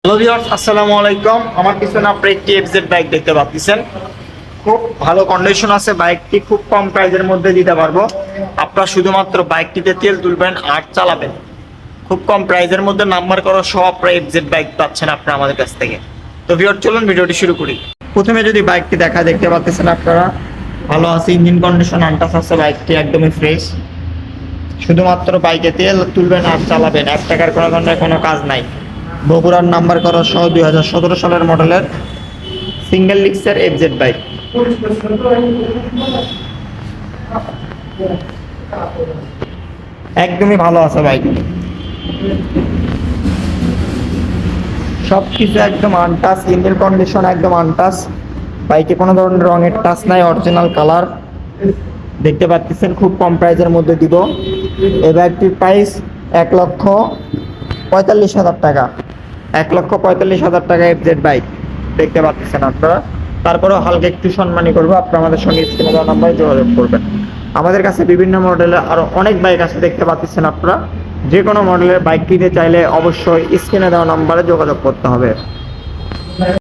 Hello viewers, আসসালামু আলাইকুম। আমার পিছনে আপনারা একটি এফজেড বাইক দেখতে পাচ্ছেন। খুব ভালো কন্ডিশন আছে বাইকটি, খুব কম প্রাইসের মধ্যে দিতে পারবো। আপনারা শুধুমাত্র বাইকটিতে তেল তুলবেন আর চালাবেন। খুব কম প্রাইসের মধ্যে নাম্বার করা সব আপনারা এফজেড বাইক পাচ্ছেন আপনারা আমাদের কাছ থেকে। তো ভিউয়ার চলুন ভিডিওটি শুরু করি। প্রথমে যদি বাইকটি দেখতে পাচ্ছেন আপনারা, ভালো আছে, ইঞ্জিন কন্ডিশন আনটাচ আছে, বাইকটি একদমই ফ্রেশ। শুধুমাত্র বাইকে তেল তুলবেন আর চালাবেন, 1 টাকার কোনো ধরনের কোনো কাজ নাই। বগুড়ার নাম্বার করা সহ 2017 সালের মডেলের সিঙ্গেল ডিস্কের এফজেড বাইক। একদমই ভালো আছে বাইক, সবকিছু একদম আনটাচ, ইঞ্জিন কন্ডিশন একদম আনটাচ, বাইকে কোনো ধরনের রঙের টাচ নাই, অরিজিনাল কালার দেখতে পাচ্ছেন। খুব কম প্রাইসের মধ্যে দিব। এই বাইকটির প্রাইস 1,45,000 টাকা। 1,45,000 টাকা এফজেড বাইক দেখতে পাচ্ছেন আপনারা। তারপরেও হালকা একটু সম্মানী করবো, আপনারা আমাদের সঙ্গে স্ক্রিনে দেওয়া নাম্বারে যোগাযোগ করবেন। আমাদের কাছে বিভিন্ন মডেলের আরো অনেক বাইক আছে দেখতে পাচ্ছেন আপনারা। যে কোনো মডেলের বাইক কিনতে চাইলে অবশ্যই স্ক্রিনে দেওয়া নাম্বারে যোগাযোগ করতে হবে।